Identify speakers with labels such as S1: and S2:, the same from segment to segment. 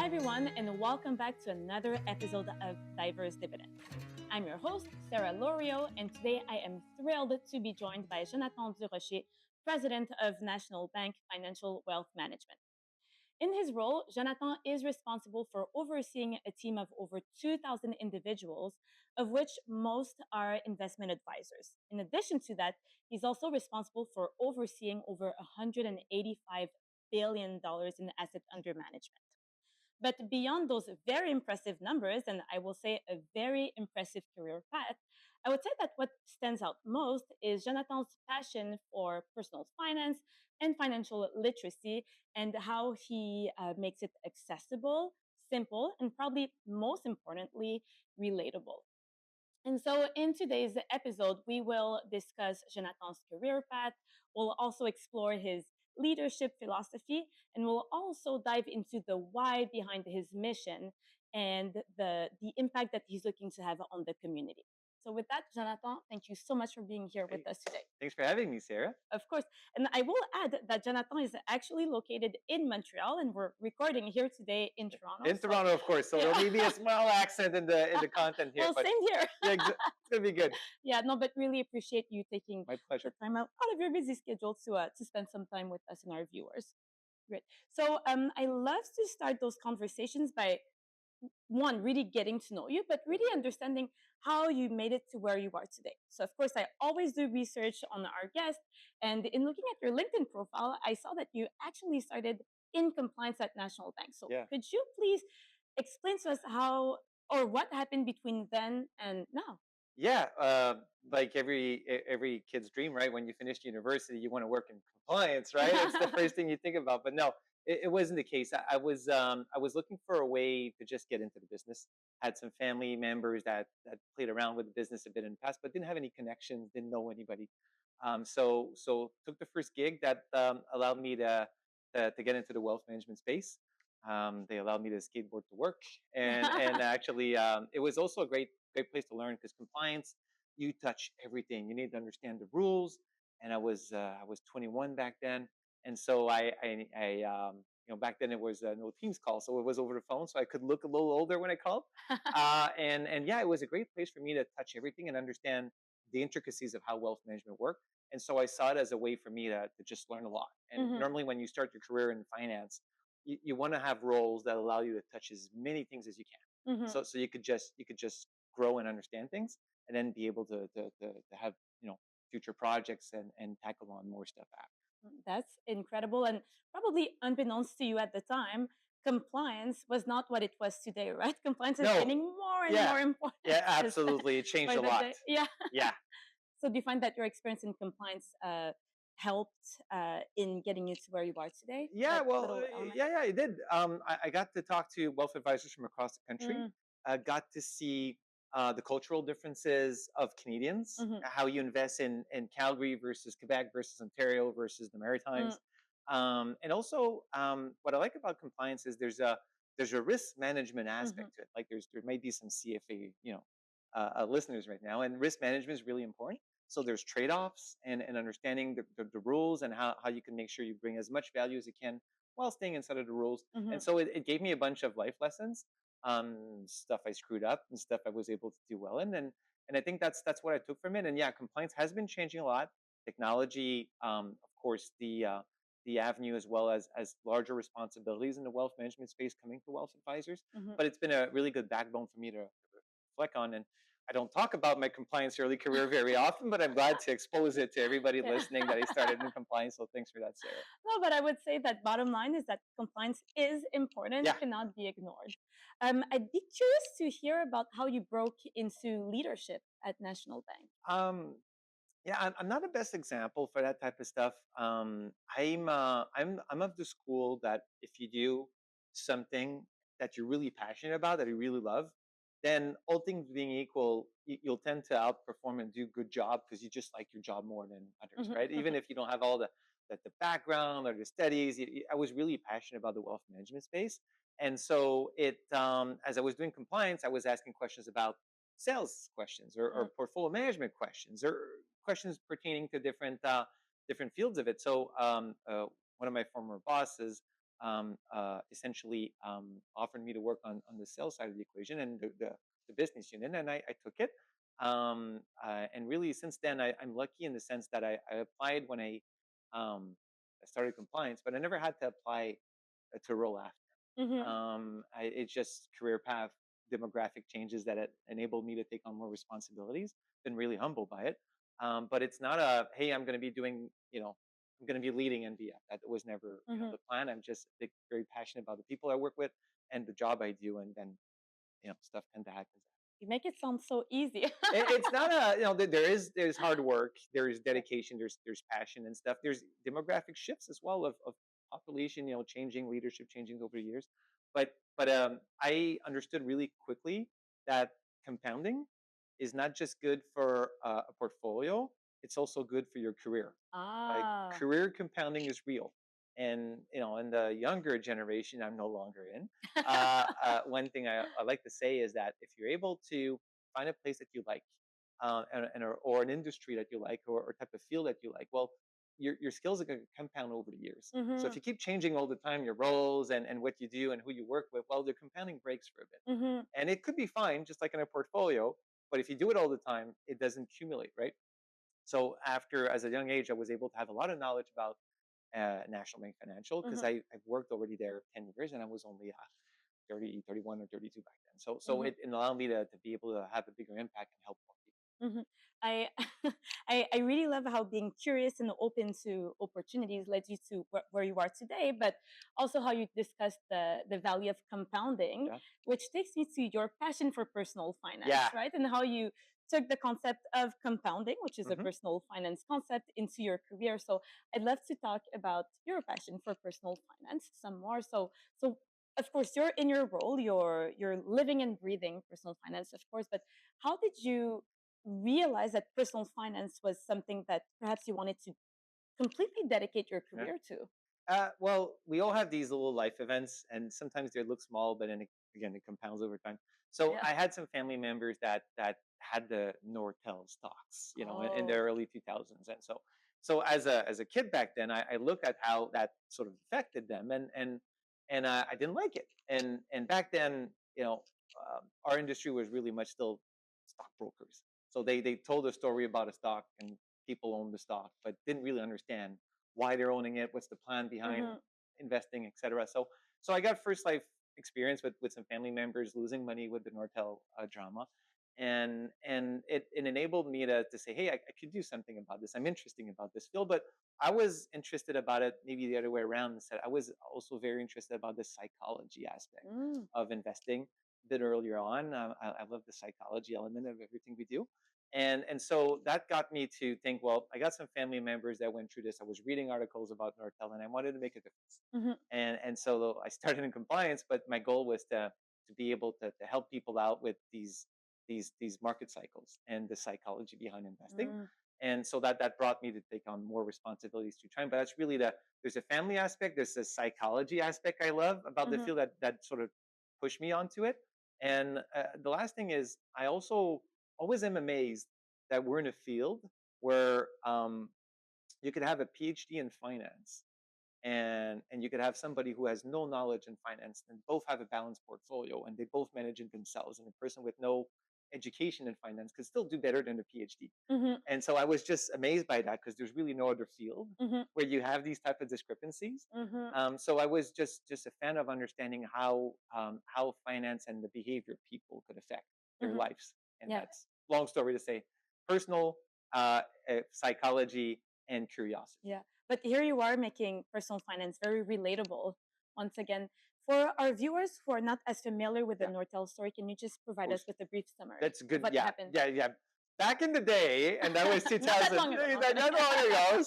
S1: Hi, everyone, and welcome back to another episode of Diverse Dividend. I'm your host, Sara Loriot, and today I am thrilled to be joined by Jonathan Durocher, President of National Bank Financial Wealth Management. In his role, Jonathan is responsible for overseeing a team of over 2,000 individuals, of which most are investment advisors. In addition to that, he's also responsible for overseeing over $185 billion in assets under management. But beyond those very impressive numbers, and I will say a very impressive career path, I would say that what stands out most is Jonathan's passion for personal finance and financial literacy and how he makes it accessible, simple, and probably most importantly, relatable. And so, in today's episode, we will discuss Jonathan's career path. We'll also explore his leadership philosophy, and we'll also dive into the why behind his mission and the impact that he's looking to have on the community. So, with that, Jonathan, thank you so much for being here with us today.
S2: Thanks for having me, Sarah.
S1: Of course. And I will add that Jonathan is actually located in Montreal, and we're recording here today in Toronto.
S2: In Toronto, of course. So there may be a small accent in the content here.
S1: Well,
S2: but
S1: same here.
S2: Yeah, it's gonna be good.
S1: Yeah, no, but really appreciate you taking
S2: My pleasure.
S1: the time out of your busy schedule to spend some time with us and our viewers. Great. So I love to start those conversations by one, really getting to know you, but really understanding how you made it to where you are today. So, of course, I always do research on our guests. And in looking at your LinkedIn profile, I saw that you actually started in compliance at National Bank. So,
S2: Yeah.
S1: could you please explain to us how or what happened between then and now?
S2: Yeah, like every kid's dream, right? When you finish university, you want to work in compliance, right? It's the first thing you think about. But no, it wasn't the case. I was looking for a way to just get into the business. Had some family members that played around with the business a bit in the past, but didn't have any connections, didn't know anybody. So took the first gig that allowed me to get into the wealth management space. They allowed me to skateboard to work, and actually, it was also a great place to learn because compliance, you touch everything. You need to understand the rules. And I was 21 back then, and so back then it was no Teams call, so it was over the phone, so I could look a little older when I called. And yeah, it was a great place for me to touch everything and understand the intricacies of how wealth management worked. And so I saw it as a way for me to just learn a lot. And
S1: Mhm.
S2: normally, when you start your career in finance, you want to have roles that allow you to touch as many things as you can.
S1: Mhm.
S2: So you could just grow and understand things, and then be able to have future projects and tackle on more stuff after.
S1: That's incredible. And probably unbeknownst to you at the time, compliance was not what it was today, right? Compliance is
S2: No,
S1: getting more and
S2: yeah,
S1: more important.
S2: yeah, absolutely. It changed
S1: by
S2: a
S1: the
S2: lot.
S1: day. Yeah.
S2: Yeah,
S1: So do you find that your experience in compliance helped in getting you to where you are today?
S2: yeah.
S1: That
S2: Well,
S1: little element?
S2: yeah, it did. I got to talk to wealth advisors from across the country.
S1: Mm,
S2: Got to see the cultural differences of Canadians,
S1: mhm,
S2: how you invest in Calgary versus Quebec versus Ontario versus the
S1: mm,
S2: Maritimes. And also, what I like about compliance is there's a risk management
S1: mhm,
S2: aspect to it. Like there might be some CFA, listeners right now, and risk management is really important. So there's trade-offs and understanding the rules and how you can make sure you bring as much value as you can while staying inside of the rules. And
S1: mhm.
S2: so it gave me a bunch of life lessons, stuff I screwed up and stuff I was able to do well in. And I think that's what I took from it. And yeah, compliance has been changing a lot. Technology, of course, the avenue as well as larger responsibilities in the wealth management space coming to wealth advisors.
S1: Mhm.
S2: But it's been a really good backbone for me to reflect on. And I don't talk about my compliance early career very often, but I'm glad to expose it to everybody
S1: Yeah.
S2: listening that I started in compliance. So thanks for that, Sarah.
S1: No, but I would say that bottom line is that compliance is important,
S2: Yeah.
S1: cannot be ignored. I'd be curious to hear about how you broke into leadership at National Bank.
S2: Um, yeah, I'm not the best example for that type of stuff. I'm of the school that if you do something that you're really passionate about, that you really love, then all things being equal, you'll tend to outperform and do good job because you just like your job more than others,
S1: Mhm.
S2: right? Even if you don't have all the background or the studies, I was really passionate about the wealth management space, and so as I was doing compliance, I was asking questions about sales questions or portfolio management questions or questions pertaining to different fields of it. So one of my former bosses essentially offered me to work on the sales side of the equation and the business unit, and I took it. And really, since then, I'm lucky in the sense that I applied when I started compliance, but I never had to apply to role after.
S1: Mm-hmm.
S2: It's just career path, demographic changes that it enabled me to take on more responsibilities. Been really humbled by it. But it's not a, hey, I'm going to be doing, I'm going to be leading NBF. That was never,
S1: Mm-hmm.
S2: the plan. I'm just very passionate about the people I work with and the job I do, and then stuff tend to happen.
S1: You make it sound so easy.
S2: It's not a, there's hard work, there's dedication, there's passion and stuff. There's demographic shifts as well of population, changing, leadership changing over the years. But I understood really quickly that compounding is not just good for a portfolio, it's also good for your career. Like,
S1: Ah.
S2: career compounding is real. And in the younger generation I'm no longer in, one thing I like to say is that if you're able to find a place that you like, or an industry that you like, or type of field that you like, well, your skills are going to compound over the years. So if
S1: Mm-hmm.
S2: you keep changing all the time your roles and what you do and who you work with, well, the compounding breaks for a bit.
S1: Mm-hmm.
S2: And it could be fine, just like in a portfolio, but if you do it all the time, it doesn't accumulate, right? So after, as a young age, I was able to have a lot of knowledge about National Bank Financial, because
S1: Mm-hmm.
S2: I've worked already there 10 years, and I was only 30, 31, or 32 back then. So
S1: Mm-hmm.
S2: it allowed me to be able to have a bigger impact and help more people.
S1: Mm-hmm. I, I really love how being curious and open to opportunities led you to where you are today, but also how you discussed the value of compounding,
S2: Yeah.
S1: which takes me to your passion for personal finance,
S2: Yeah.
S1: right? And how you took the concept of compounding, which is a
S2: Hmm.
S1: personal finance concept, into your career. So I'd love to talk about your passion for personal finance some more. So of course you're in your role, you're living and breathing personal finance, of course, but how did you realize that personal finance was something that perhaps you wanted to completely dedicate your
S2: Yeah.
S1: career to?
S2: Well, we all have these little life events, and sometimes they look small, but then again, it compounds over time. So
S1: Yeah.
S2: I had some family members that had the Nortel stocks, in the
S1: Oh.
S2: early 2000s, and so as a kid back then, I looked at how that sort of affected them, and I didn't like it. And back then, our industry was really much still stockbrokers. So they told a story about a stock, and people owned the stock, but didn't really understand why they're owning it, what's the plan behind
S1: Mm-hmm.
S2: investing, etc. So I got first life experience with some family members losing money with the Nortel drama, and it enabled me to say, hey, I could do something about this. I'm interested about this field, but I was interested about it maybe the other way around. And said I was also very interested about the psychology aspect
S1: Mm.
S2: of investing. A bit earlier on, I love the psychology element of everything we do, and so that got me to think, well, I got some family members that went through this. I was reading articles about Nortel, and I wanted to make a difference.
S1: Mm-hmm.
S2: And so I started in compliance, but my goal was to be able to help people out with these market cycles and the psychology behind investing.
S1: Mm.
S2: And so that brought me to take on more responsibilities to try. But that's really there's a family aspect, there's a psychology aspect I love about the
S1: Mm-hmm.
S2: field that sort of pushed me onto it. And the last thing is, I also always am amazed that we're in a field where you could have a PhD in finance, and you could have somebody who has no knowledge in finance, and both have a balanced portfolio, and they both manage it themselves, and a person with no education in finance could still do better than a PhD.
S1: Mm-hmm.
S2: And so I was just amazed by that, because there's really no other field
S1: Mm-hmm.
S2: where you have these type of discrepancies.
S1: Mm-hmm.
S2: So I was just a fan of understanding how finance and the behavior of people could affect their
S1: Mm-hmm.
S2: lives. And
S1: Yeah.
S2: that's long story to say, personal psychology and curiosity.
S1: Yeah. But here you are making personal finance very relatable. Once again, for our viewers who are not as familiar with the
S2: Yeah,
S1: Nortel story, can you just
S2: of
S1: provide us
S2: course.
S1: with a brief summary
S2: That's
S1: of
S2: good.
S1: what
S2: Yeah,
S1: happened?
S2: yeah, yeah. Back in the day, and that was
S1: Not that
S2: 2000,
S1: long ago. No, I'm
S2: not
S1: kidding.
S2: long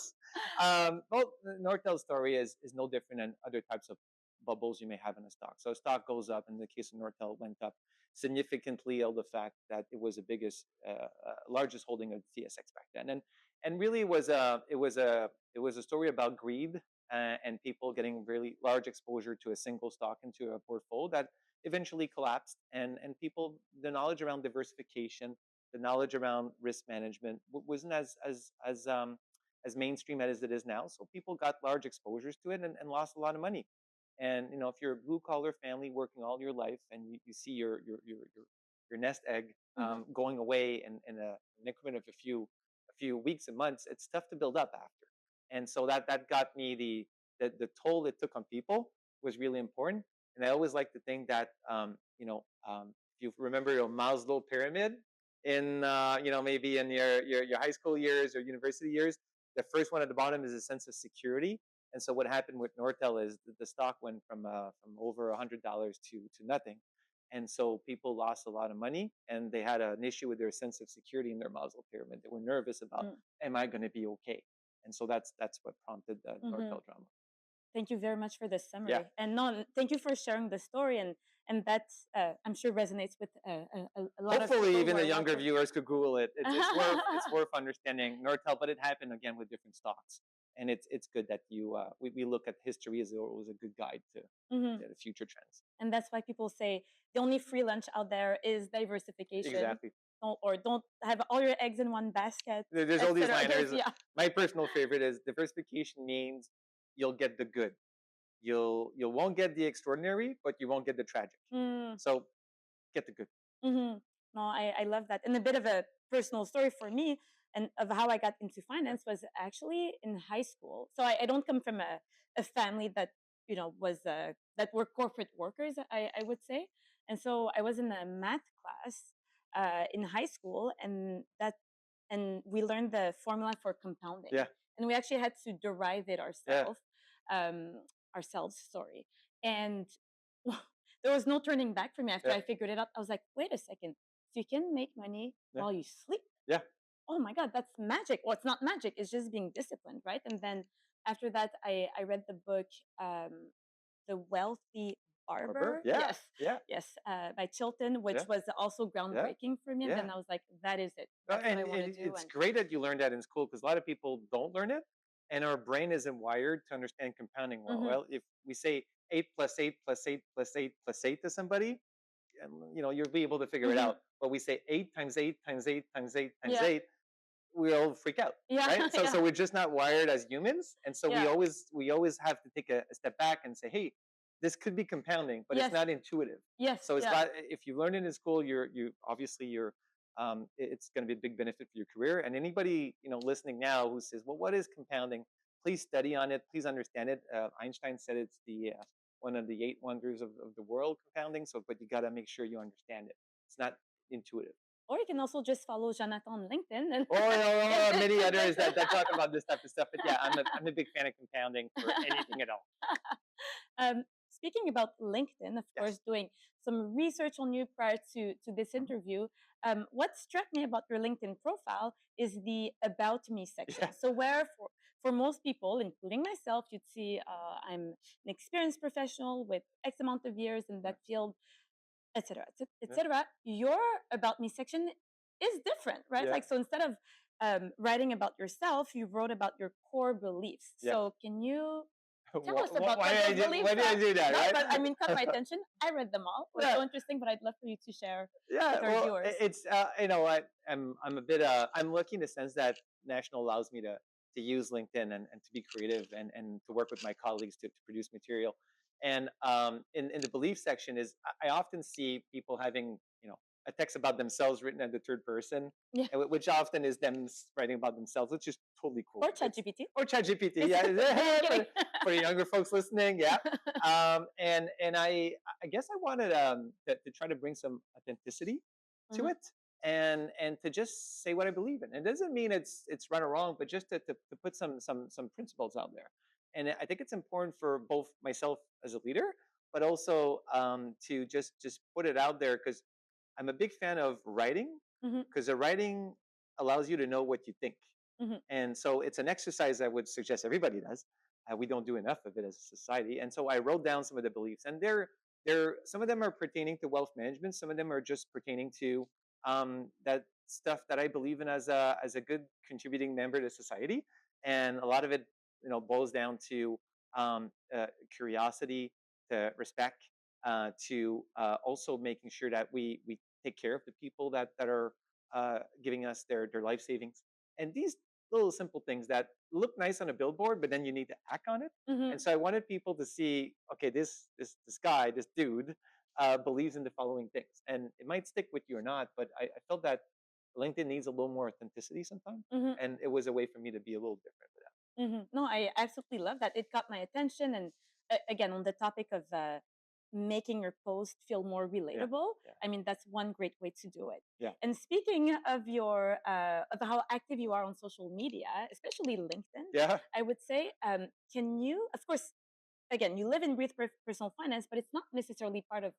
S2: ago. Well, the Nortel story is no different than other types of bubbles you may have in a stock. So a stock goes up. In the case of Nortel, went up significantly, of the fact that it was the biggest, largest holding of TSX back then, and really it was a story about greed, and people getting really large exposure to a single stock into a portfolio that eventually collapsed, and people, the knowledge around diversification, the knowledge around risk management wasn't as mainstream as it is now. So people got large exposures to it, and lost a lot of money. And if you're a blue collar family working all your life, and you see your nest egg going away in an increment of a few weeks and months, it's tough to build up after. And so that got me the toll it took on people was really important. And I always like to think that if you remember your Maslow pyramid in maybe in your high school years or university years, the first one at the bottom is a sense of security. And so what happened with Nortel is the stock went from over $100 to nothing. And so people lost a lot of money, and they had an issue with their sense of security in their Maslow pyramid. They were nervous about, am I going to be okay? And so that's what prompted the Nortel drama.
S1: Thank you very much for this summary.
S2: Yeah.
S1: And no, thank you for sharing the story, and that I'm sure resonates with a lot of people.
S2: Hopefully, even the younger viewers could Google it. It's worth understanding Nortel, but it happened again with different stocks, and it's good that we look at history as it was a good guide to the future trends.
S1: And that's why people say the only free lunch out there is diversification.
S2: Exactly.
S1: Don't have all your eggs in one basket.
S2: There's all these liners. Yeah. My personal favorite is diversification means you'll get the good. You won't get the extraordinary, but you won't get the tragic. So get the good.
S1: No, I love that. And a bit of a personal story for me and of how I got into finance was actually in high school. So I don't come from a family that was that were corporate workers, I would say. And so I was in a math class in high school, and we learned the formula for compounding.
S2: Yeah.
S1: And we actually had to derive it ourselves. Sorry. And there was no turning back for me after I figured it out. I was like, wait a second. So you can make money while you sleep?
S2: Yeah.
S1: Oh my God, that's magic. Well, it's not magic. It's just being disciplined, right? And then after that, I read the book, The Wealthy Barber.
S2: Yeah.
S1: Yes, by Chilton, which was also groundbreaking for me. And then I was like, that is it. That's what I want to do.
S2: It's great that you learned that in school, because a lot of people don't learn it. And our brain isn't wired to understand compounding well. Well, if we say 8 plus 8 plus 8 plus 8 plus 8 to somebody, you'll be able to figure it out. But we say 8 times 8 times 8 times 8 times 8, we all freak out, right? So we're just not wired as humans, and so we always have to take a step back and say, hey, this could be compounding, but it's not intuitive.
S1: Yes.
S2: So it's not. If you learn it in school, you're it's going to be a big benefit for your career. And anybody listening now who says, well, what is compounding? Please study on it. Please understand it. Einstein said it's one of the 8 wonders of the world, compounding. So, but you got to make sure you understand it. It's not intuitive.
S1: Or you can also just follow Jonathan on LinkedIn.
S2: Or many others that talk about this type of stuff. But yeah, I'm a big fan of compounding for anything at all.
S1: Speaking about LinkedIn, of course, doing some research on you prior to this interview, what struck me about your LinkedIn profile is the About Me section. So where for most people, including myself, you'd see I'm an experienced professional with X amount of years in that field, etc., etc. Your About Me section is different, right? Like, so instead of writing about yourself, you wrote about your core beliefs. So can you tell us about
S2: why did I do that?
S1: No,
S2: right?
S1: But I mean, caught my attention. I read them all. It was so interesting, but I'd love for you to share with our viewers.
S2: It's I'm a bit I'm lucky in the sense that National allows me to use LinkedIn and to be creative and to work with my colleagues to produce material. And in the belief section is I often see people having a text about themselves written in the third person, which often is them writing about themselves, which is totally cool.
S1: Or ChatGPT.
S2: For the younger folks listening, and I guess I wanted to try to bring some authenticity to it, and to just say what I believe in. It doesn't mean it's right or wrong, but just to put some principles out there. And I think it's important for both myself as a leader, but also to just put it out there, because I'm a big fan of writing, because the writing allows you to know what you think. And so it's an exercise I would suggest everybody does. We don't do enough of it as a society. And so I wrote down some of the beliefs, and some of them are pertaining to wealth management. Some of them are just pertaining to that stuff that I believe in as a good contributing member to society. And a lot of it, boils down to curiosity, to respect, to also making sure that we take care of the people that are giving us their life savings. And these little simple things that look nice on a billboard, but then you need to act on it.
S1: Mm-hmm.
S2: And so I wanted people to see, okay, this guy, this dude, believes in the following things, and it might stick with you or not. But I felt that LinkedIn needs a little more authenticity sometimes,
S1: Mm-hmm.
S2: and it was a way for me to be a little different with that.
S1: No, I absolutely love that. It got my attention. And again, on the topic of making your post feel more
S2: Yeah,
S1: relatable,
S2: yeah,
S1: I mean, that's one great way to do it.
S2: yeah,
S1: And speaking of of how active you are on social media, especially LinkedIn,
S2: yeah.
S1: I would say, can you, of course, again, you live and breathe personal finance, but it's not necessarily part of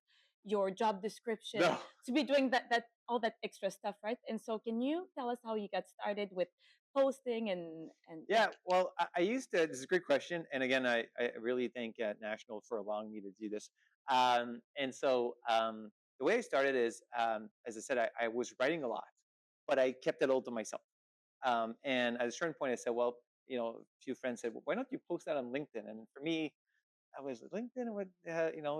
S1: your job description
S2: No,
S1: to be doing that all that extra stuff, right? And so, can you tell us how you got started with posting and yeah.
S2: yeah. Well, I used to. This is a great question, and again, I really thank National for allowing me to do this. And so the way I started is, as I said, I was writing a lot, but I kept it all to myself. And at a certain point, I said, well, a few friends said, well, why don't you post that on LinkedIn? And for me, I was LinkedIn. What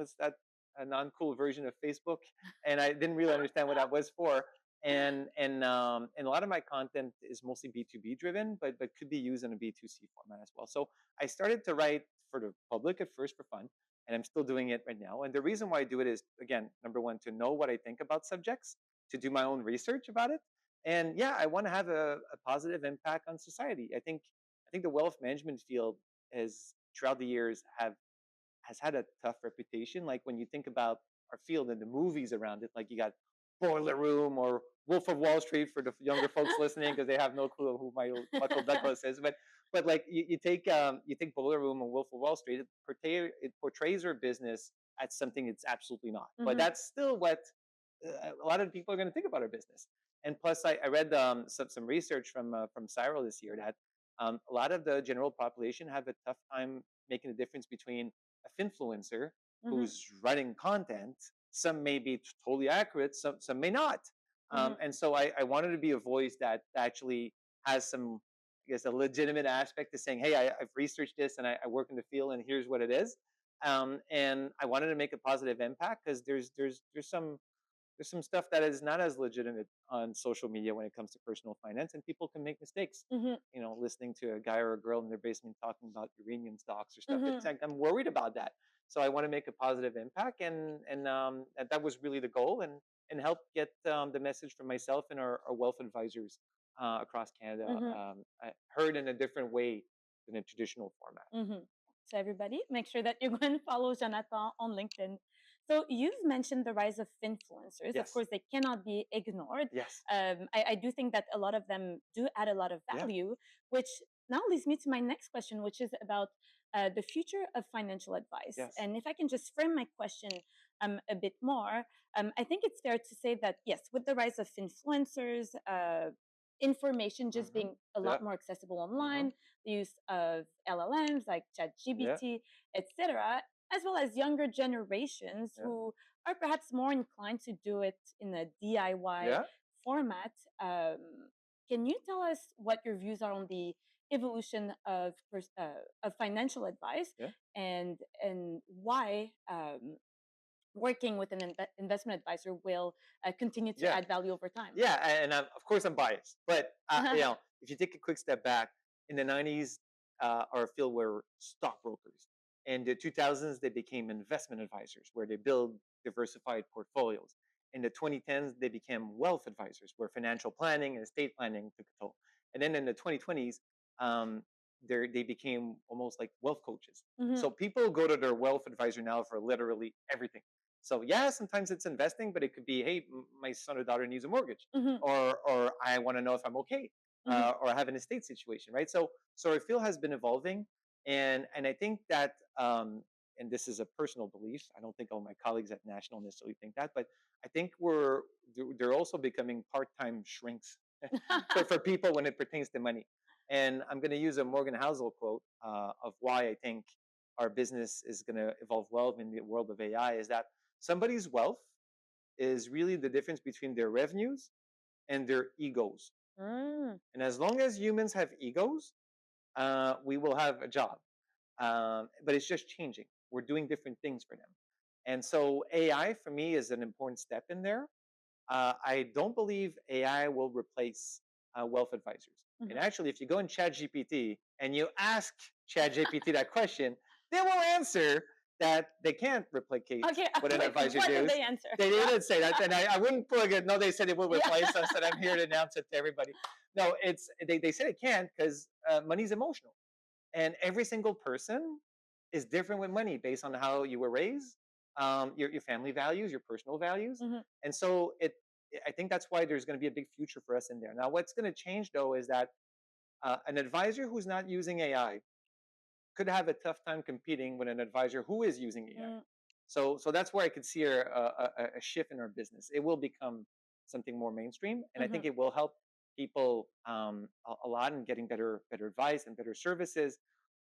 S2: is that a non-cool version of Facebook? And I didn't really understand what that was for. And a lot of my content is mostly B2B driven, but could be used in a B2C format as well. So I started to write for the public at first for fun, and I'm still doing it right now. And the reason why I do it is, again, number one, to know what I think about subjects, to do my own research about it, and yeah, I want to have a positive impact on society. I think the wealth management field has throughout the years has had a tough reputation. Like when you think about our field and the movies around it, like you got Boiler Room or Wolf of Wall Street for the younger folks listening because they have no clue who Michael Douglas is. But like you take Boiler Room and Wolf of Wall Street, it portrays our business as something it's absolutely not. But
S1: Mm-hmm.
S2: that's still what a lot of people are going to think about our business. And plus, I read some research from Cyril this year that a lot of the general population have a tough time making a difference between a finfluencer
S1: Mm-hmm.
S2: who's writing content. Some may be totally accurate, some may not.
S1: Mm-hmm.
S2: And so I wanted to be a voice that actually has some, I guess, a legitimate aspect to saying, hey, I've researched this and I work in the field and here's what it is. And I wanted to make a positive impact because there's some stuff that is not as legitimate on social media when it comes to personal finance, and people can make mistakes.
S1: Mm-hmm.
S2: Listening to a guy or a girl in their basement talking about uranium stocks or stuff. It's
S1: Mm-hmm.
S2: like I'm worried about that, so I want to make a positive impact, and that was really the goal, and help get the message from myself and our wealth advisors across Canada
S1: Mm-hmm.
S2: heard in a different way than a traditional format.
S1: Mm-hmm. So everybody, make sure that you go and follow Jonathan on LinkedIn. So you've mentioned the rise of influencers. Of
S2: Yes.
S1: course, they cannot be ignored.
S2: Yes.
S1: I do think that a lot of them do add a lot of
S2: Yeah.
S1: value, which now leads me to my next question, which is about the future of financial advice.
S2: Yes.
S1: And if I can just frame my question a bit more, I think it's fair to say that yes, with the rise of influencers, information just
S2: Mm-hmm.
S1: being a
S2: Yeah.
S1: lot more accessible
S2: Mm-hmm.
S1: online, the use of LLMs like
S2: Yeah.
S1: ChatGPT, etc., as well as younger generations
S2: Yeah.
S1: who are perhaps more inclined to do it in a DIY
S2: Yeah.
S1: format. Can you tell us what your views are on the evolution of financial advice
S2: Yeah.
S1: and why working with an investment advisor will continue to
S2: Yeah.
S1: add value over time?
S2: Yeah, and of course I'm biased, but if you take a quick step back, in the '90s, our field were stockbrokers. In the 2000s, they became investment advisors, where they build diversified portfolios. In the 2010s, they became wealth advisors, where financial planning and estate planning took a toll. And then in the 2020s, um, they became almost like wealth coaches.
S1: Mm-hmm.
S2: So people go to their wealth advisor now for literally everything. So yeah, sometimes it's investing, but it could be, hey, my son or daughter needs a mortgage,
S1: Mm-hmm.
S2: or I want to know if I'm okay,
S1: Mm-hmm.
S2: or I have an estate situation, right? So our field has been evolving, and I think that, and this is a personal belief. I don't think all my colleagues at National necessarily think that, but I think they're also becoming part-time shrinks for people when it pertains to money. And I'm going to use a Morgan Housel quote of why I think our business is going to evolve well in the world of AI is that somebody's wealth is really the difference between their revenues and their egos.
S1: Mm.
S2: And as long as humans have egos, we will have a job. But it's just changing. We're doing different things for them. And so AI for me is an important step in there. I don't believe AI will replace wealth advisors. And
S1: Mhm.
S2: actually, if you go in ChatGPT and you ask ChatGPT that question, they will answer that they can't replicate
S1: Okay,
S2: what an
S1: wait,
S2: advisor
S1: what did
S2: does.
S1: they answer?
S2: They
S1: Yeah.
S2: didn't say that, and I wouldn't plug it. No, they said it will
S1: Yeah.
S2: replace us, and I'm here to announce it to everybody. No, they said it can't because money's emotional, and every single person is different with money based on how you were raised, your family values, your personal values,
S1: Mhm.
S2: and so I think that's why there's going to be a big future for us in there. Now, what's going to change though is that an advisor who's not using AI could have a tough time competing with an advisor who is using AI.
S1: Mm.
S2: So that's where I could see a shift in our business. It will become something more mainstream, and I think
S1: Mhm.
S2: it will help people a lot in getting better advice and better services.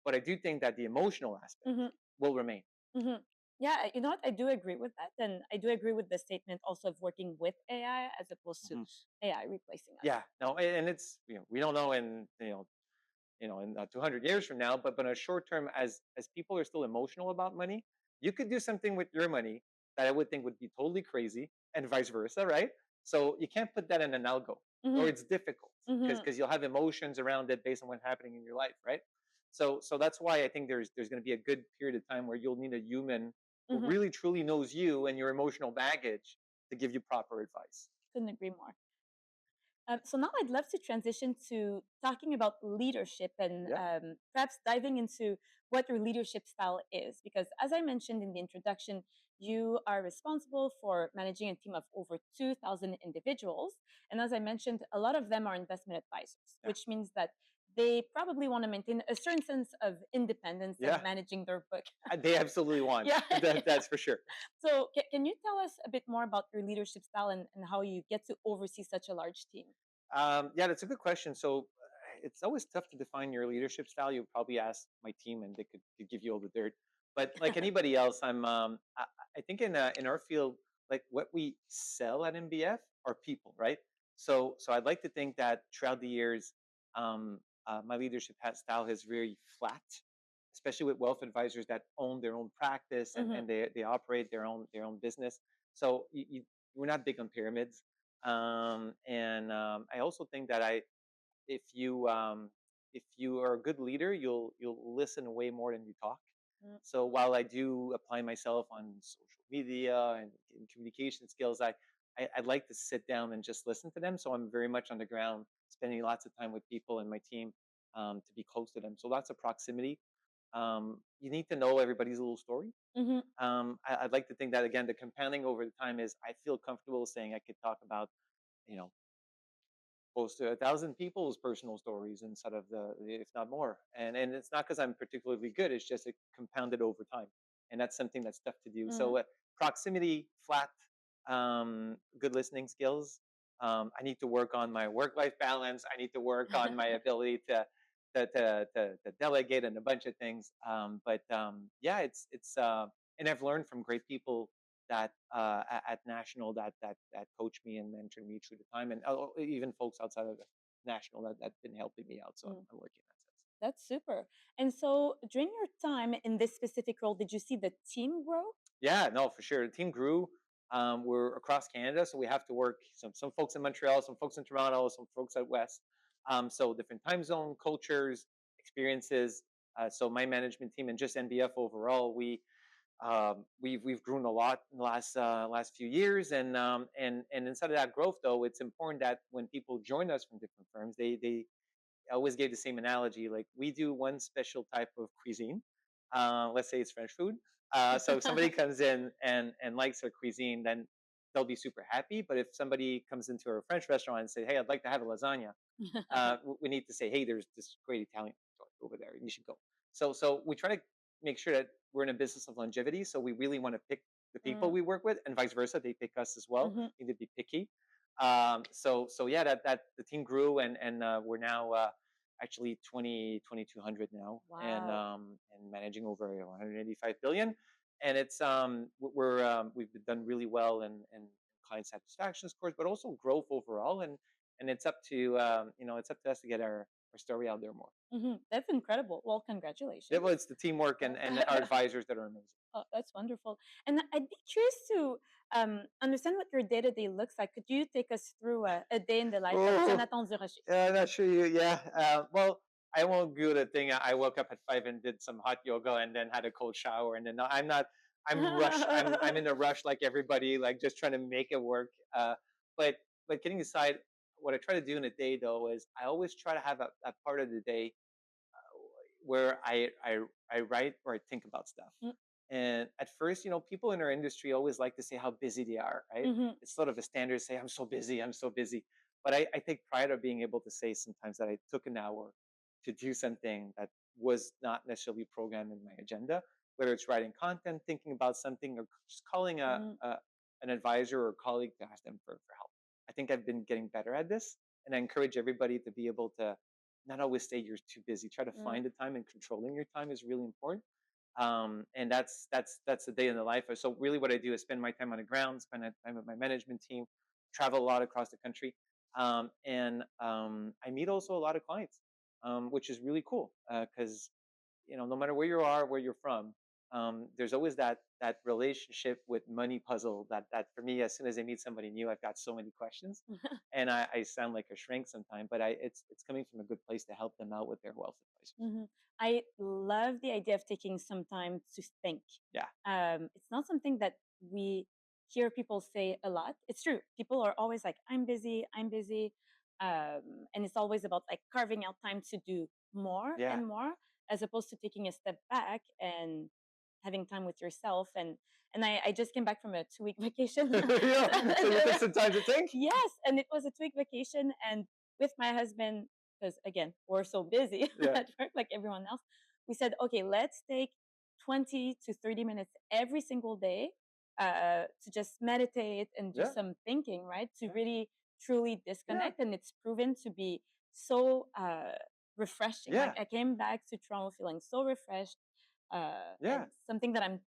S2: But I do think that the emotional aspect
S1: Mhm.
S2: will remain.
S1: Mhm. Yeah, you know what? I do agree with that, and I do agree with the statement also of working with AI as opposed to
S2: Mhm.
S1: AI replacing us.
S2: Yeah, no, and it's we don't know in in 200 years from now, but in a short term, as people are still emotional about money, you could do something with your money that I would think would be totally crazy, and vice versa, right? So you can't put that in an algo, or
S1: Mhm.
S2: it's difficult
S1: Mhm.
S2: because you'll have emotions around it based on what's happening in your life, right? So that's why I think there's going to be a good period of time where you'll need a human who
S1: Mhm.
S2: really truly knows you and your emotional baggage to give you proper advice.
S1: Couldn't agree more. So now I'd love to transition to talking about leadership and
S2: Yeah.
S1: perhaps diving into what your leadership style is. Because as I mentioned in the introduction, you are responsible for managing a team of over 2,000 individuals. And as I mentioned, a lot of them are investment advisors,
S2: Yeah.
S1: which means that they probably want to maintain a certain sense of independence and
S2: Yeah.
S1: managing their book.
S2: They absolutely want.
S1: Yeah.
S2: That's for sure.
S1: So, can you tell us a bit more about your leadership style and how you get to oversee such a large team?
S2: Yeah, that's a good question. So it's always tough to define your leadership style. You probably ask my team, and they could give you all the dirt. But like anybody else, I think in our field, like what we sell at MBF are people, right? So I'd like to think that throughout the years, my leadership style is very flat, especially with wealth advisors that own their own practice
S1: Hmm.
S2: and they operate their own business. So we're not big on pyramids. And I also think that if you if you are a good leader, you'll listen way more than you talk. So while I do apply myself on social media and communication skills, I'd like to sit down and just listen to them. So I'm very much on the ground, spending lots of time with people and my team to be close to them. So lots of proximity. You need to know everybody's little story.
S1: Hmm.
S2: I'd like to think that again, the compounding over the time is I feel comfortable saying I could talk about you know close to 1,000 people's personal stories instead of if not more. And it's not because I'm particularly good. It's just it compounded over time, and that's something that's tough to do.
S1: Hmm.
S2: So proximity, flat, good listening skills. I need to work on my work-life balance. I need to work on my ability to delegate and a bunch of things. But yeah, it's and I've learned from great people that at national that coached me and mentored me through the time, and even folks outside of the national that been helping me out. So I'm,
S1: Mm.
S2: I'm lucky in that sense.
S1: That's super. And so, during your time in this specific role, did you see the team grow?
S2: Yeah, no, for sure. The team grew. We're across Canada, so we have to work some folks in Montreal, some folks in Toronto, some folks out west. So different time zone, cultures, experiences. So my management team and just NBF overall, we've grown a lot in the last few years, and inside of that growth, though, it's important that when people join us from different firms, they always gave the same analogy. Like we do one special type of cuisine. Let's say it's French food. So if somebody comes in and likes our cuisine, then they'll be super happy. But if somebody comes into a French restaurant and say, "Hey, I'd like to have a lasagna," we need to say, "Hey, there's this great Italian over there. You should go." So we try to make sure that we're in a business of longevity. So we really want to pick the people
S1: Mm.
S2: we work with, and vice versa. They pick us as well.
S1: Hmm.
S2: We need to be picky. So yeah, that the team grew, and we're now actually 2,200 now,
S1: Wow.
S2: and managing over 185 billion. And we've done really well in client satisfaction scores, but also growth overall. And it's up to it's up to us to get our story out there more.
S1: That's incredible. Well,
S2: Yeah,
S1: congratulations.
S2: well, it's the teamwork and our advisors that are amazing.
S1: Oh, that's wonderful. And I'd be curious to understand what your day to day looks like. Could you take us through a day in the life of
S2: Oh,
S1: Jonathan Durocher?
S2: not sure you. Yeah. Well, I won't do the thing. I woke up at 5 and did some hot yoga and then had a cold shower and then no, I'm not. I'm in a rush like everybody, like just trying to make it work. But kidding aside, what I try to do in a day though is I always try to have a part of the day where I write or I think about stuff. And at first, people in our industry always like to say how busy they are, right?
S1: Mm-hmm.
S2: It's sort of a standard say, I'm so busy, I'm so busy. But I take pride of being able to say sometimes that I took an hour to do something that was not necessarily programmed in my agenda, whether it's writing content, thinking about something, or just calling an advisor or colleague to ask them for help. I think I've been getting better at this. And I encourage everybody to be able to not always say you're too busy. Try to find the time, and controlling your time is really important. And that's the day in the life. So really, what I do is spend my time on the ground, spend time with my management team, travel a lot across the country, and I meet also a lot of clients, which is really cool because no matter where you are, where you're from, there's always that relationship with money puzzle. That for me, as soon as I meet somebody new, I've got so many questions, and I sound like a shrink sometimes, but it's coming from a good place to help them out with their wealth advice.
S1: Mhm. I love the idea of taking some time to think.
S2: Yeah,
S1: It's not something that we hear people say a lot. It's true. People are always like, I'm busy, I'm busy. And it's always about like carving out time to do more
S2: yeah,
S1: and more, as opposed to taking a step back and having time with yourself. And I just came back from a 2 week vacation.
S2: yeah. So you took some time to think.
S1: Yes, and it was a 2 week vacation, and with my husband, because again, we're so busy
S2: Yeah,
S1: at work like everyone else, we said, okay, let's take 20 to 30 minutes every single day to just meditate and do
S2: yeah,
S1: some thinking, right? To
S2: yeah,
S1: really truly
S2: yeah,
S1: disconnect. And it's proven to be so refreshing. Like
S2: yeah,
S1: I came back to Toronto feeling so refreshed,
S2: yeah.
S1: and something that I'm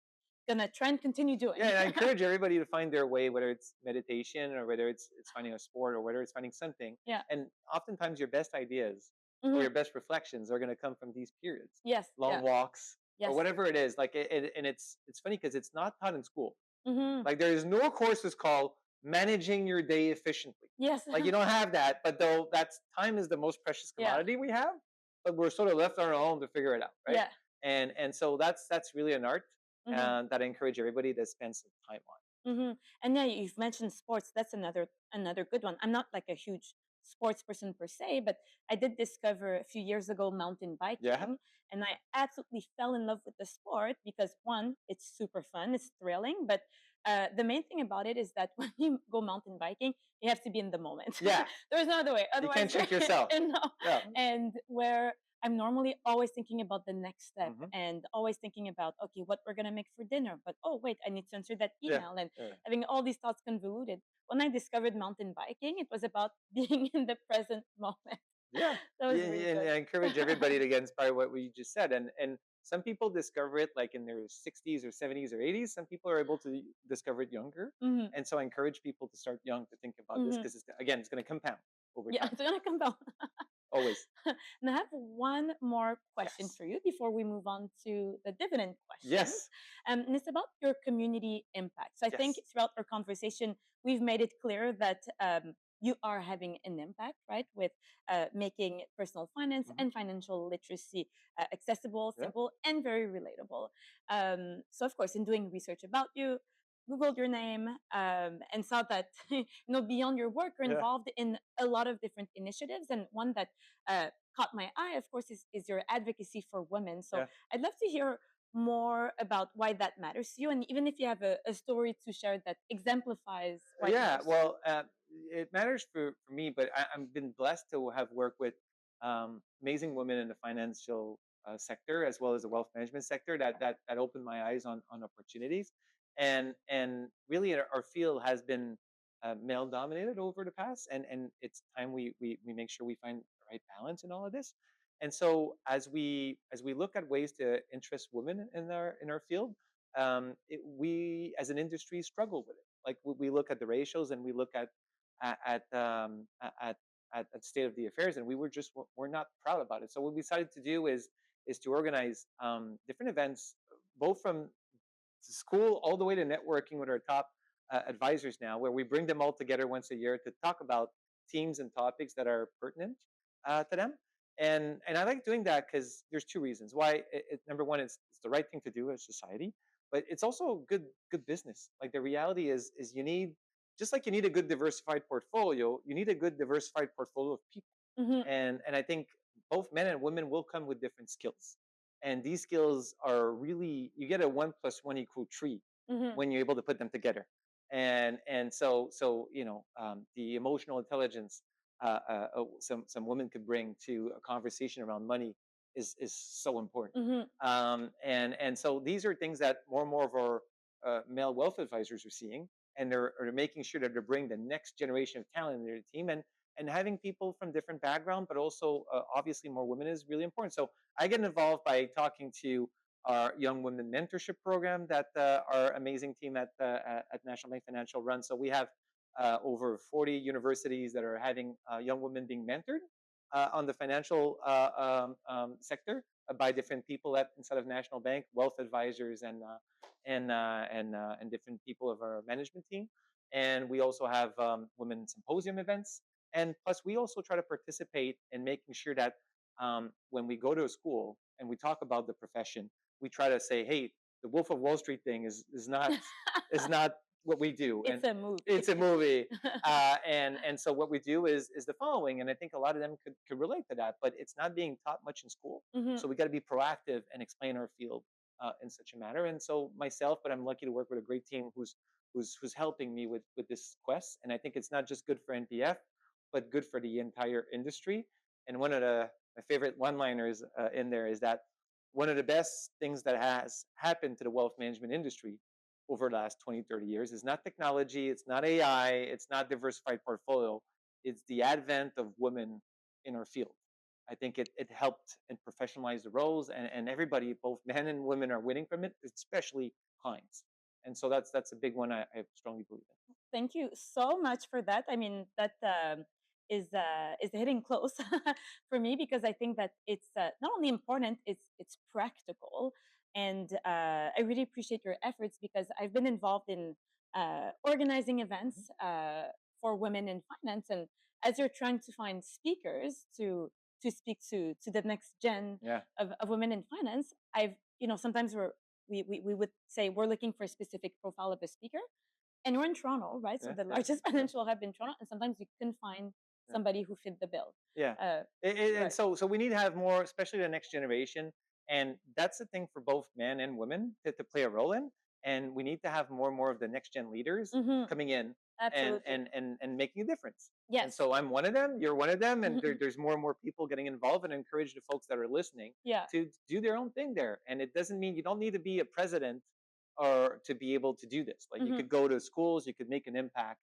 S1: gonna try and continue
S2: Yeah,
S1: doing.
S2: and I encourage everybody to find their way, whether it's meditation or whether it's finding a sport or whether it's finding something.
S1: Yeah.
S2: And oftentimes, your best ideas or
S1: Hmm.
S2: your best reflections are going to come from these periods,
S1: Yes.
S2: long
S1: Yeah.
S2: walks or
S1: Yes.
S2: whatever it is. Like, and it's funny because it's not taught in school.
S1: Hmm.
S2: Like, there is no courses called managing your day efficiently.
S1: Yes.
S2: Like, you don't have that. But though that's time is the most precious
S1: Yeah.
S2: commodity we have, but we're sort of left on our own to figure it out, right?
S1: Yeah.
S2: And so that's really an art
S1: Hmm.
S2: that I encourage everybody to spend some time on.
S1: And yeah, you've mentioned sports. That's another good one. I'm not like a huge sports person per se, but I did discover a few years ago mountain
S2: Yeah,
S1: biking, and I absolutely fell in love with the sport because one, it's super fun, it's thrilling, but the main thing about it is that when you go mountain biking, you have to be in the moment.
S2: yeah.
S1: There's no other way.
S2: You
S1: Otherwise,
S2: can't check yourself.
S1: no.
S2: Yeah.
S1: And where I'm normally always thinking about the next step
S2: Hmm.
S1: and always thinking about, okay, what we're going to make for dinner. But oh, wait, I need to answer that
S2: Yeah.
S1: email and
S2: Yeah.
S1: having all these thoughts convoluted. When I discovered mountain biking, it was about being in the present moment.
S2: Yeah.
S1: That was
S2: Yeah,
S1: really
S2: and
S1: good.
S2: I encourage everybody to get inspired by what you just said. And some people discover it like in their 60s or 70s or 80s. Some people are able to discover it younger.
S1: Hmm.
S2: And so I encourage people to start young to think about this
S1: Hmm.
S2: because again, it's going to compound over
S1: Yeah,
S2: time.
S1: it's going to come down.
S2: Always.
S1: And I have one more question
S2: Yes.
S1: for you before we move on to the dividend questions.
S2: Yes.
S1: And it's about your community impact. So I think
S2: Yes.
S1: throughout our conversation, we've made it clear that you are having an impact, right, with making personal finance
S2: Hmm.
S1: and financial literacy accessible,
S2: Yeah.
S1: simple, and very relatable. So, of course, in doing research about you, Googled your name and saw that beyond your work, you're
S2: Yeah.
S1: involved in a lot of different initiatives, and one that caught my eye, of course, is your advocacy for women. So
S2: Yeah.
S1: I'd love to hear more about why that matters to you, and even if you have a story to share that exemplifies why it
S2: Yeah,
S1: matters to you.
S2: well, it matters for me, but I've been blessed to have worked with amazing women in the financial sector as well as the wealth management sector that opened my eyes on opportunities, and really our field has been male dominated over the past, and it's time we make sure we find the right balance in all of this. And so as we look at ways to interest women in our field, we as an industry struggle with it. Like we look at the ratios and we look at at um, at, at at state of the affairs, and we're not proud about it. So what we decided to do is to organize different events, both from school all the way to networking with our top advisors now, where we bring them all together once a year to talk about themes and topics that are pertinent to them. And I like doing that because there's two reasons why. Number one, it's the right thing to do as society, but it's also good business. Like the reality is you need, just like you need a good diversified portfolio, you need a good diversified portfolio of people.
S1: Mm-hmm.
S2: And I think both men and women will come with different skills, and these skills are really, you get a 1 + 1 = 3
S1: Mm-hmm.
S2: when you're able to put them together. And so the emotional intelligence some women could bring to a conversation around money is so important.
S1: Mm-hmm.
S2: And so these are things that more and more of our male wealth advisors are seeing, and they're making sure that they're bringing the next generation of talent in their team, and having people from different background, but also obviously more women is really important. So I get involved by talking to our young women mentorship program that our amazing team at National Bank Financial runs. So we have over 40 universities that are having young women being mentored on the financial sector by different people inside of National Bank, wealth advisors, and different people of our management team. And we also have women symposium events. And plus, we also try to participate in making sure that when we go to a school and we talk about the profession, we try to say, hey, the Wolf of Wall Street thing is not is not what we do.
S1: It's a movie.
S2: It's a movie. And so what we do is the following, and I think a lot of them could relate to that, but it's not being taught much in school.
S1: Mm-hmm.
S2: So we got to be proactive and explain our field in such a manner. And so myself, but I'm lucky to work with a great team who's helping me with this quest. And I think it's not just good for NPF, but good for the entire industry. And one of my favorite one-liners in there is that one of the best things that has happened to the wealth management industry over the last 20, 30 years is not technology, it's not AI, it's not diversified portfolio, it's the advent of women in our field. I think it helped and professionalized the roles, and everybody, both men and women, are winning from it, especially clients. And so that's a big one I strongly believe in.
S1: Thank you so much for that. I mean, that is hitting close for me, because I think that it's not only important, it's practical, and I really appreciate your efforts, because I've been involved in organizing events for women in finance, and as you're trying to find speakers to speak to the next gen
S2: Yeah.
S1: of women in finance, sometimes we would say we're looking for a specific profile of a speaker, and we're in Toronto, right? So
S2: Yeah,
S1: the
S2: yeah,
S1: largest
S2: yeah.
S1: financial hub in Toronto, and sometimes you couldn't find
S2: Yeah.
S1: somebody who fit the bill.
S2: Yeah. And
S1: Right.
S2: so we need to have more, especially the next generation. And that's the thing for both men and women to play a role in. And we need to have more and more of the next gen leaders
S1: Mm-hmm.
S2: coming in and
S1: Absolutely.
S2: and making a difference. And
S1: Yes.
S2: so I'm one of them, you're one of them, and
S1: Mm-hmm.
S2: there's more and more people getting involved, and encourage the folks that are listening
S1: Yeah.
S2: to do their own thing there. And it doesn't mean you don't need to be a president or to be able to do this. Like you
S1: Mm-hmm.
S2: could go to schools, you could make an impact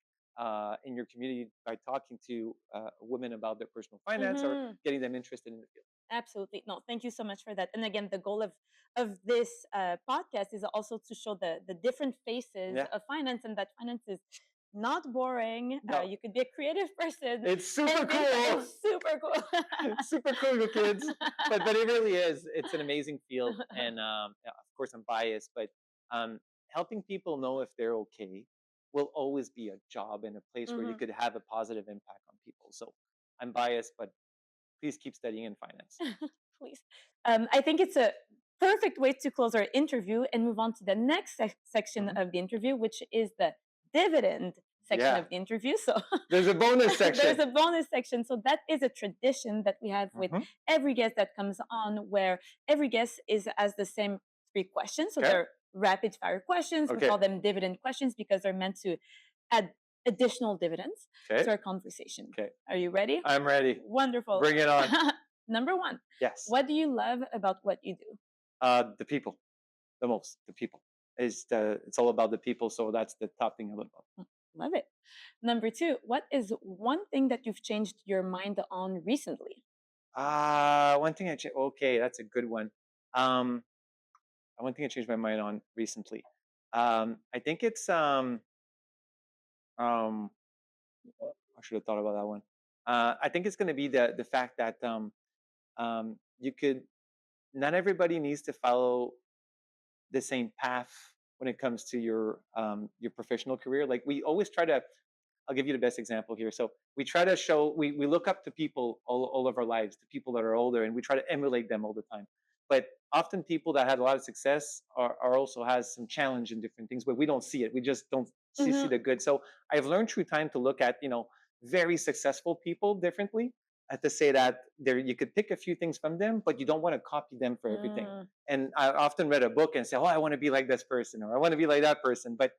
S2: in your community by talking to women about their personal finance or
S1: Mm-hmm.
S2: getting them interested in the field.
S1: Absolutely. No, thank you so much for that. And again, the goal of this podcast is also to show the different faces
S2: Yeah.
S1: of finance, and that finance is not boring.
S2: No.
S1: You could be a creative person.
S2: It's super cool.
S1: It's super cool.
S2: Super cool, you kids. But it really is. It's an amazing field, and yeah, of course I'm biased, but helping people know if they're okay will always be a job and a place where you
S1: Mm-hmm.
S2: could have a positive impact on people. So I'm biased, but please keep studying in finance.
S1: Please. I think it's a perfect way to close our interview and move on to the next section
S2: Mhm.
S1: of the interview, which is the dividend section
S2: Yeah.
S1: of the interview. So
S2: There's a bonus section.
S1: there's a bonus section. So that is a tradition that we have with
S2: Mhm.
S1: every guest that comes on, where every guest is as the same 3 questions. So
S2: Okay.
S1: they're rapid fire questions. We
S2: Okay.
S1: call them dividend questions because they're meant to add additional dividends to
S2: Okay.
S1: our conversation.
S2: Okay.
S1: Are you ready?
S2: I'm ready.
S1: Wonderful.
S2: Bring it on.
S1: Number one,
S2: Yes.
S1: what do you love about what you do?
S2: The people, the most. The people. It's all about the people. So that's the top thing I love about.
S1: Love it. Number two, what is one thing that you've changed your mind on recently?
S2: One thing okay, that's a good one. One thing I changed my mind on recently. I think it's I should have thought about that one. I think it's going to be the fact that you could, not everybody needs to follow the same path when it comes to your professional career. Like we always try to, I'll give you the best example here. So we try to show, we look up to people all of our lives, to people that are older, and we try to emulate them all the time. But often people that had a lot of success are also has some challenge in different things, but we don't see it. We just don't see
S1: Mm-hmm.
S2: the good. So I've learned through time to look at, very successful people differently. To say that there, you could pick a few things from them, but you don't want to copy them for everything.
S1: Mm-hmm.
S2: And I often read a book and say, "Oh, I want to be like this person, or I want to be like that person." But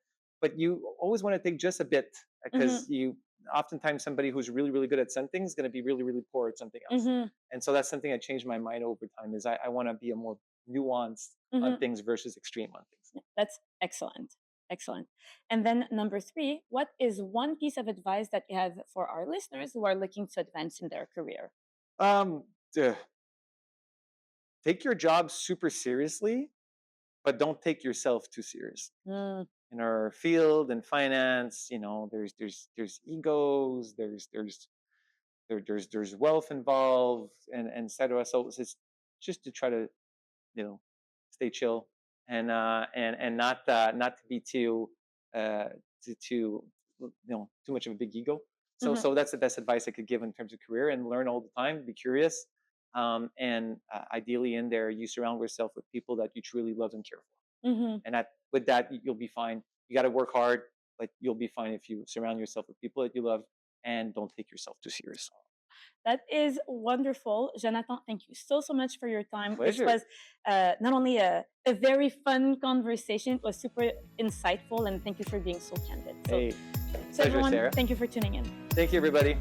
S2: you always want to take just a bit, because you oftentimes somebody who's really really good at something is going to be really really poor at something else.
S1: Mm-hmm.
S2: And so that's something I changed my mind over time, is I want to be a more nuanced on
S1: Mm-hmm.
S2: things versus extreme on things.
S1: That's excellent. Excellent. And then number three, what is one piece of advice that you have for our listeners who are looking to advance in their career?
S2: um Take your job super seriously, but don't take yourself too serious.
S1: Mm,
S2: In our field in finance, there's egos, there's wealth involved, and etc. So it's just to try to, you know stay chill, and not to be uh too much of a big ego. So
S1: mm-hmm.
S2: so that's the best advice I could give in terms of career, and learn all the time, be curious, and ideally in there you surround yourself with people that you truly love and care for.
S1: Mm-hmm.
S2: And with that you'll be fine. You got to work hard, but you'll be fine if you surround yourself with people that you love, and don't take yourself too serious.
S1: That is wonderful. Jonathan, thank you so much for your time. This
S2: Pleasure.
S1: was not only a very fun conversation, it was super insightful, and thank you for being so candid. So,
S2: Hey,
S1: so
S2: pleasure,
S1: everyone,
S2: Sarah.
S1: thank you for tuning in.
S2: Thank you, everybody.